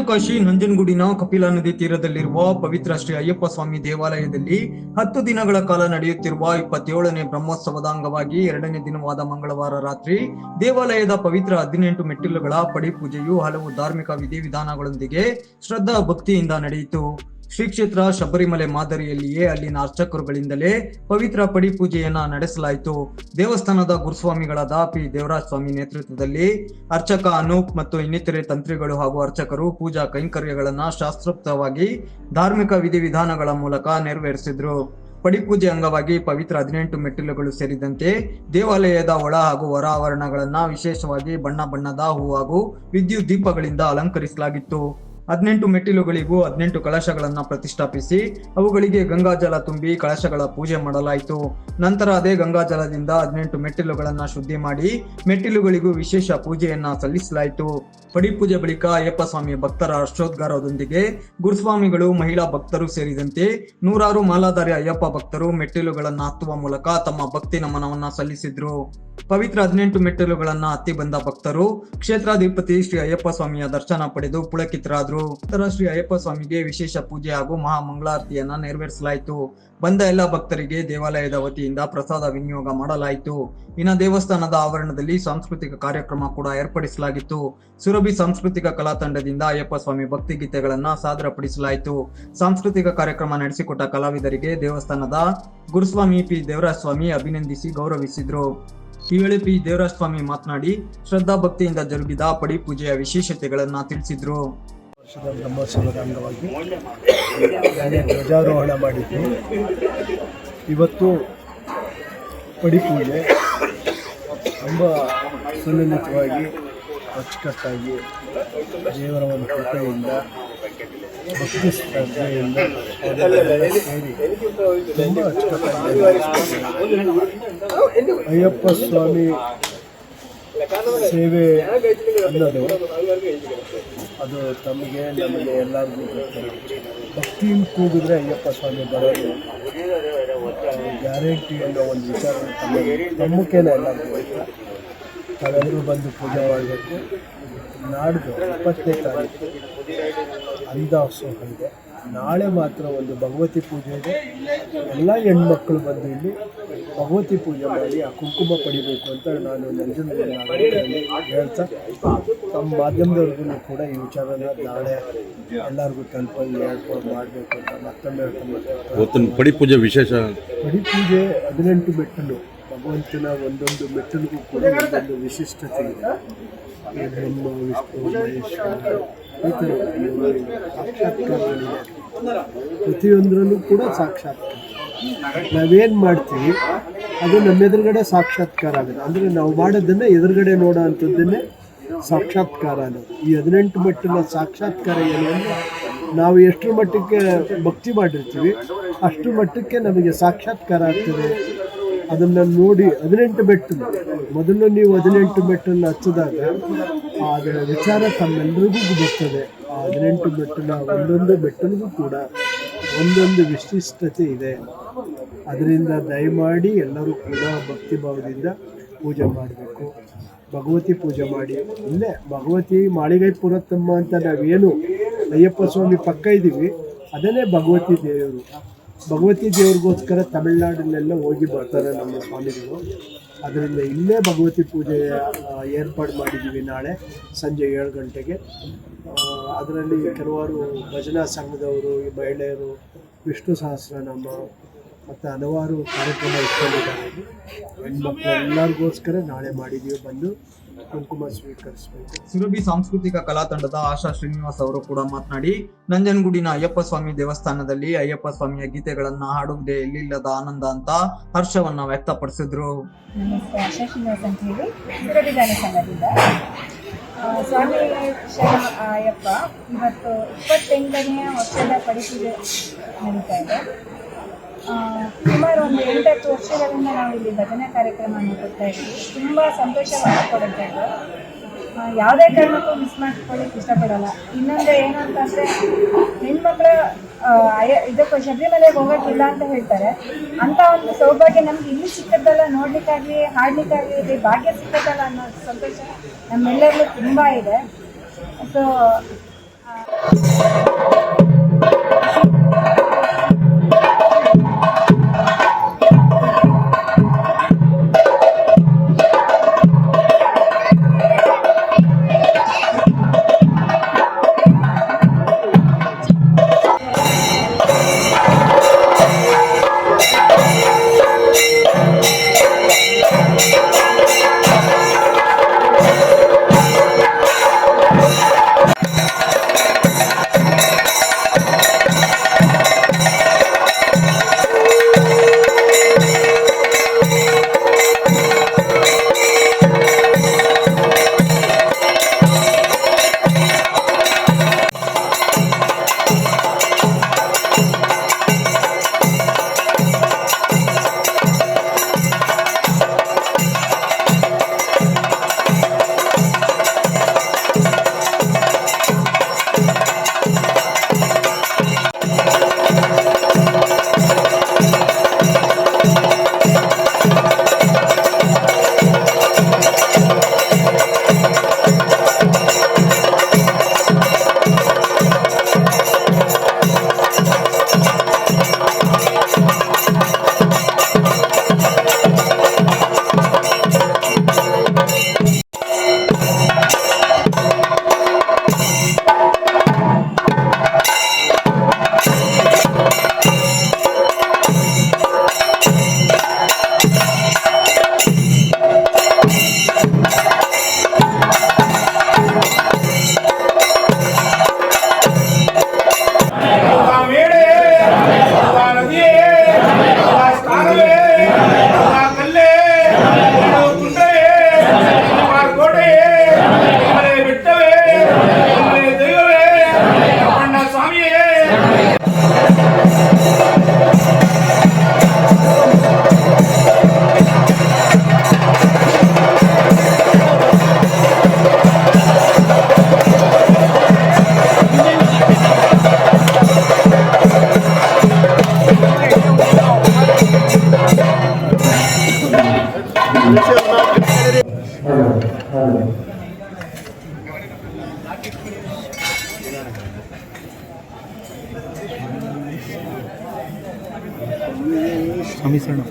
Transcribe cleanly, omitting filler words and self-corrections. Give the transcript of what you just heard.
ಕಾಶಿ ನಂಜನಗೂಡಿನ ಕಪಿಲಾ ನದಿ ತೀರದಲ್ಲಿರುವ ಪವಿತ್ರ ಶ್ರೀ ಅಯ್ಯಪ್ಪ ಸ್ವಾಮಿ ದೇವಾಲಯದಲ್ಲಿ 10 ದಿನಗಳ ಕಾಲ ನಡೆಯುತ್ತಿರುವ 27ನೇ ಬ್ರಹ್ಮೋತ್ಸವದ ಅಂಗವಾಗಿ 2ನೇ ದಿನವಾದ ಮಂಗಳವಾರ ರಾತ್ರಿ ದೇವಾಲಯದ ಪವಿತ್ರ 18 ಮೆಟ್ಟಿಲುಗಳ ಪಡಿ ಪೂಜೆಯು ಹಲವು ಧಾರ್ಮಿಕ ವಿಧಿವಿಧಾನಗಳೊಂದಿಗೆ ಶ್ರದ್ಧಾ ಭಕ್ತಿಯಿಂದ ನಡೆಯಿತು. ಶ್ರೀ ಕ್ಷೇತ್ರ ಶಬರಿಮಲೆ ಮಾದರಿಯಲ್ಲಿಯೇ ಅಲ್ಲಿನ ಅರ್ಚಕರುಗಳಿಂದಲೇ ಪವಿತ್ರ ಪಡಿ ಪೂಜೆಯನ್ನ ನಡೆಸಲಾಯಿತು. ದೇವಸ್ಥಾನದ ಗುರುಸ್ವಾಮಿಗಳಾದ ಪಿ ದೇವರಾಜ ಸ್ವಾಮಿ ನೇತೃತ್ವದಲ್ಲಿ ಅರ್ಚಕ ಅನೂಪ್ ಮತ್ತು ಇನ್ನಿತರೆ ತಂತ್ರಿಗಳು ಹಾಗೂ ಅರ್ಚಕರು ಪೂಜಾ ಕೈಂಕರ್ಯಗಳನ್ನ ಶಾಸ್ತ್ರೋಕ್ತವಾಗಿ ಧಾರ್ಮಿಕ ವಿಧಿವಿಧಾನಗಳ ಮೂಲಕ ನೆರವೇರಿಸಿದ್ರು. ಪಡಿಪೂಜೆ ಅಂಗವಾಗಿ ಪವಿತ್ರ 18 ಮೆಟ್ಟಿಲುಗಳು ಸೇರಿದಂತೆ ದೇವಾಲಯದ ಒಳ ಹಾಗೂ ಹೊರ ಆವರಣಗಳನ್ನ ವಿಶೇಷವಾಗಿ ಬಣ್ಣ ಬಣ್ಣದ ಹೂ ಹಾಗೂ ವಿದ್ಯುತ್ ದೀಪಗಳಿಂದ ಅಲಂಕರಿಸಲಾಗಿತ್ತು. 18 ಮೆಟ್ಟಿಲುಗಳಿಗೂ 18 ಕಳಶಗಳನ್ನ ಪ್ರತಿಷ್ಠಾಪಿಸಿ ಅವುಗಳಿಗೆ ಗಂಗಾಜಲ ತುಂಬಿ ಕಳಶಗಳ ಪೂಜೆ ಮಾಡಲಾಯಿತು. ನಂತರ ಅದೇ ಗಂಗಾಜಲದಿಂದ 18 ಮೆಟ್ಟಿಲುಗಳನ್ನ ಶುದ್ಧಿ ಮಾಡಿ ಮೆಟ್ಟಿಲುಗಳಿಗೂ ವಿಶೇಷ ಪೂಜೆಯನ್ನ ಸಲ್ಲಿಸಲಾಯಿತು. ಪಡಿಪೂಜೆ ಬಳಿಕ ಅಯ್ಯಪ್ಪ ಸ್ವಾಮಿ ಭಕ್ತರ ಹರ್ಷೋದ್ಗಾರದೊಂದಿಗೆ ಗುರುಸ್ವಾಮಿಗಳು, ಮಹಿಳಾ ಭಕ್ತರು ಸೇರಿದಂತೆ ನೂರಾರು ಮಾಲಾಧಾರಿ ಅಯ್ಯಪ್ಪ ಭಕ್ತರು ಮೆಟ್ಟಿಲುಗಳನ್ನ ಹತ್ತುವ ಮೂಲಕ ತಮ್ಮ ಭಕ್ತಿ ನಮನವನ್ನ ಸಲ್ಲಿಸಿದ್ರು. ಪವಿತ್ರ 18 ಮೆಟ್ಟಿಲುಗಳನ್ನ ಹತ್ತಿ ಬಂದ ಭಕ್ತರು ಕ್ಷೇತ್ರಾಧಿಪತಿ ಶ್ರೀ ಅಯ್ಯಪ್ಪ ಸ್ವಾಮಿಯ ದರ್ಶನ ಪಡೆದು ಪುಳಕಿತರಾದರು. ನಂತರ ಶ್ರೀ ಅಯ್ಯಪ್ಪ ಸ್ವಾಮಿಗೆ ವಿಶೇಷ ಪೂಜೆ ಹಾಗೂ ಮಹಾ ಮಂಗಳಾರತಿಯನ್ನ ನೆರವೇರಿಸಲಾಯಿತು. ಬಂದ ಎಲ್ಲ ಭಕ್ತರಿಗೆ ದೇವಾಲಯದ ವತಿಯಿಂದ ಪ್ರಸಾದ ವಿನಿಯೋಗ ಮಾಡಲಾಯಿತು. ಇನ್ನು ದೇವಸ್ಥಾನದ ಆವರಣದಲ್ಲಿ ಸಾಂಸ್ಕೃತಿಕ ಕಾರ್ಯಕ್ರಮ ಕೂಡ ಏರ್ಪಡಿಸಲಾಗಿತ್ತು. ಸುರಭಿ ಸಾಂಸ್ಕೃತಿಕ ಕಲಾ ತಂಡದಿಂದ ಅಯ್ಯಪ್ಪ ಸ್ವಾಮಿ ಭಕ್ತಿ ಗೀತೆಗಳನ್ನ ಸಾದರಪಡಿಸಲಾಯಿತು. ಸಾಂಸ್ಕೃತಿಕ ಕಾರ್ಯಕ್ರಮ ನಡೆಸಿಕೊಟ್ಟ ಕಲಾವಿದರಿಗೆ ದೇವಸ್ಥಾನದ ಗುರುಸ್ವಾಮಿ ಪಿ ದೇವರಾಜ ಸ್ವಾಮಿ ಅಭಿನಂದಿಸಿ ಗೌರವಿಸಿದ್ರು. ಈ ವೇಳೆ ಪಿ ದೇವರಾಜ ಸ್ವಾಮಿ ಮಾತನಾಡಿ ಶ್ರದ್ಧಾ ಭಕ್ತಿಯಿಂದ ಜರುಗಿದ ಪಡಿ ಪೂಜೆಯ ವಿಶೇಷತೆಗಳನ್ನ ತಿಳಿಸಿದ್ರು. ವರ್ಷದ ಬ್ರಹ್ಮೋತ್ಸವದ ಅಂಗವಾಗಿ ಧ್ವಜಾರೋಹಣ ಮಾಡಿದ್ದು, ಇವತ್ತು ಪಡಿಪೂಜೆ ತುಂಬ ಸುಲಲಿತವಾಗಿ ಅಚ್ಚುಕಟ್ಟಾಗಿ ದೇವರ ಒಂದು ಕೃಪೆಯಿಂದ ಭಕ್ತಿ ಶ್ರದ್ಧೆಯಿಂದ ಸೇರಿ ತುಂಬ ಅಚ್ಚುಕಟ್ಟಾಗಿ ಅಯ್ಯಪ್ಪ ಸ್ವಾಮಿ ಸೇವೆ ಅನ್ನೋದು ಅದು ನಮಗೆ ಎಲ್ಲರಿಗೂ ಗೊತ್ತಿದೆ. ಭಕ್ತಿಯಿಂದ ಕೂಗಿದ್ರೆ ಅಯ್ಯಪ್ಪ ಸ್ವಾಮಿ ಬರೋದು ಗ್ಯಾರಂಟಿ ಅನ್ನೋ ಒಂದು ವಿಚಾರ ತಮ್ಮಕ್ಕೇನೆ ಎಲ್ಲರಿಗೂ ಗೊತ್ತಿದೆ. ತಾವೆಲ್ಲರೂ ಬಂದು ಪೂಜೆ ಮಾಡಬೇಕು. ನಾಡ್ದು 20ನೇ ತಾರೀಕು ಅಂದಾಸೋಹ ಇದೆ. ನಾಳೆ ಮಾತ್ರ ಒಂದು ಭಗವತಿ ಪೂಜೆ ಇದೆ. ಎಲ್ಲ ಹೆಣ್ಮಕ್ಳು ಬಂದು ಇಲ್ಲಿ ಭಗವತಿ ಪೂಜೆ ಮಾಡಿ ಆ ಕುಂಕುಮ ಪಡಿಬೇಕು ಅಂತ ನಾನು ನಂಜನಗೂಡಿನಲ್ಲಿ ಹೇಳ್ತಾ ತಮ್ಮ ಮಾಧ್ಯಮದವ್ರಿಗೂ ಕೂಡ ಈ ವಿಚಾರನ ನಾಳೆ ಎಲ್ಲರಿಗೂ ತಲುಪಂಗೆ ಹೇಳ್ಕೊಂಡು ಮಾಡಬೇಕು ಅಂತ ಮತ್ತೊಮ್ಮೆ ಹೇಳ್ಕೊಂಡು ಪಡಿ ಪೂಜೆ ವಿಶೇಷ. ಪಡಿ ಪೂಜೆ 18 ಮೆಟ್ಟಲು, ಭಗವಂತನ ಒಂದೊಂದು ಮೆಟ್ಟಲಿಗೂ ಕೂಡ ಒಂದೊಂದು ವಿಶಿಷ್ಟತೆ ಇದೆ. ಬ್ರಹ್ಮ, ವಿಷ್ಣು, ಮಹೇಶ್ವರ ಈ ಥರ ಸಾಕ್ಷಾತ್ಕಾರಗಳಿದೆ. ಪ್ರತಿಯೊಂದರಲ್ಲೂ ಕೂಡ ಸಾಕ್ಷಾತ್ಕಾರ. ನಾವೇನು ಮಾಡ್ತೀವಿ ಅದು ನಮ್ಮ ಎದುರುಗಡೆ ಸಾಕ್ಷಾತ್ಕಾರ ಆಗುತ್ತೆ. ಅಂದರೆ ನಾವು ಮಾಡೋದನ್ನು ಎದುರುಗಡೆ ನೋಡೋ ಅಂಥದ್ದನ್ನೇ ಸಾಕ್ಷಾತ್ಕಾರ ಅನ್ನೋದು. ಈ 18 ಮೆಟ್ಟಿನ ಸಾಕ್ಷಾತ್ಕಾರ ಏನು ಅಂದರೆ ನಾವು ಎಷ್ಟರ ಮಟ್ಟಕ್ಕೆ ಭಕ್ತಿ ಮಾಡಿರ್ತೀವಿ ಅಷ್ಟು ಮಟ್ಟಕ್ಕೆ ನಮಗೆ ಸಾಕ್ಷಾತ್ಕಾರ ಆಗ್ತದೆ. ಅದನ್ನು ನೋಡಿ 18 ಮೆಟ್ಟಲು ಮೊದಲು ನೀವು 18 ಮೆಟ್ಟನ್ನು ಹಚ್ಚಿದಾಗ ಅದರ ವಿಚಾರ ತಮ್ಮೆಲ್ಲರಿಗೂ ಬರ್ತದೆ. ಆ 18 ಮೆಟ್ಟಲ ಒಂದೊಂದು ಮೆಟ್ಟಲಿಗೂ ಕೂಡ ಒಂದೊಂದು ವಿಶಿಷ್ಟತೆ ಇದೆ. ಅದರಿಂದ ದಯಮಾಡಿ ಎಲ್ಲರೂ ಕೂಡ ಭಕ್ತಿ ಭಾವದಿಂದ ಪೂಜೆ ಮಾಡಬೇಕು. ಭಗವತಿ ಪೂಜೆ ಮಾಡಿ. ಇಲ್ಲೇ ಭಗವತಿ ಮಾಳಿಗೈ ಪುರತ್ತಮ್ಮ ಅಂತ ನಾವೇನು ಅಯ್ಯಪ್ಪ ಸ್ವಾಮಿ ಪಕ್ಕ ಇದ್ದೀವಿ ಅದನ್ನೇ ಭಗವತಿ ದೇವರು. ಭಗವತಿ ದೇವ್ರಿಗೋಸ್ಕರ ತಮಿಳ್ನಾಡಿನೆಲ್ಲ ಹೋಗಿ ಬರ್ತಾರೆ ನಮ್ಮ ಸ್ವಾಮಿಗಳು. ಅದರಿಂದ ಇಲ್ಲೇ ಭಗವತಿ ಪೂಜೆ ಏರ್ಪಾಡು ಮಾಡಿದ್ದೀವಿ. ನಾಳೆ ಸಂಜೆ 7 ಗಂಟೆಗೆ ಅದರಲ್ಲಿ ಕೆಲವಾರು ಭಜನಾ ಸಂಘದವರು, ಮಹಿಳೆಯರು, ವಿಷ್ಣು ಸಹಸ್ರನಾಮ ಮತ್ತು ಹಲವಾರು ಕಾರ್ಯಕ್ರಮ ಇಟ್ಕೊಂಡಿದ್ದಾರೆ. ಹೆಣ್ಮಕ್ಳು ಎಲ್ಲರಿಗೋಸ್ಕರ ನಾಳೆ ಮಾಡಿದ್ದೀವಿ. ಬಂದು ಕುಂಕುಮ ಸ್ವೀಕರಿಸಬೇಕು. ಸುರಭಿ ಸಾಂಸ್ಕೃತಿಕ ಕಲಾ ತಂಡದ ಆಶಾ ಶ್ರೀನಿವಾಸ್ ಅವರು ಕೂಡ ಮಾತನಾಡಿ ನಂಜನಗೂಡಿನ ಅಯ್ಯಪ್ಪ ಸ್ವಾಮಿ ದೇವಸ್ಥಾನದಲ್ಲಿ ಅಯ್ಯಪ್ಪ ಸ್ವಾಮಿಯ ಗೀತೆಗಳನ್ನ ಹಾಡುವುದೇ ಎಲ್ಲಿಲ್ಲದ ಆನಂದ ಅಂತ ಹರ್ಷವನ್ನ ವ್ಯಕ್ತಪಡಿಸಿದ್ರು. ನಮಸ್ತೆ, ಆಶಾ ಶ್ರೀನಿವಾಸ್ ಅಂತ ಹೇಳಿ ಸುರಭಿ ಗಾನ ಸಂಘದಿಂದ. ಸ್ವಾಮಿ ಶರಣ ಅಯ್ಯಪ್ಪ ಇವತ್ತು 28ನೇ ವರ್ಷದ ಪಡಿಪೂಜೆ ನಡೀತಾ ಇದೆ. ಸುಮಾರು ಒಂದು 8-10 ವರ್ಷಗಳಿಂದ ನಾವು ಇಲ್ಲಿ ಭಜನೆ ಕಾರ್ಯಕ್ರಮವನ್ನು ಕೊಡ್ತಾ ಇದ್ದೀವಿ. ತುಂಬ ಸಂತೋಷವನ್ನು ಕೊಡುತ್ತೆ ಇದು. ಯಾವುದೇ ಕಾರಣಕ್ಕೂ ಮಿಸ್ ಮಾಡ್ಕೊಳ್ಳಿಕ್ಕೆ ಇಷ್ಟಪಡಲ್ಲ. ಇನ್ನೊಂದು ಏನು ಅಂತಂದರೆ ಹೆಣ್ಮಕ್ಳು ಇದಕ್ಕೆ ಶಬರಿಮಲೆಗೆ ಹೋಗೋಕ್ಕಿಲ್ಲ ಅಂತ ಹೇಳ್ತಾರೆ. ಅಂಥ ಒಂದು ಸೌಭಾಗ್ಯ ನಮ್ಗೆ ಇಲ್ಲಿ ಸಿಕ್ಕದ್ದಲ್ಲ, ನೋಡ್ಲಿಕ್ಕಾಗಲಿ ಹಾಡ್ಲಿಕ್ಕಾಗಲಿ ಭಾಗ್ಯ ಸಿಕ್ಕತ್ತಲ್ಲ ಅನ್ನೋ ಸಂತೋಷ ನಮ್ಮೆಲ್ಲರಿಗೂ ತುಂಬ ಇದೆ. ಸೊ ಸ್ವಾಮಿ ಶರಣ.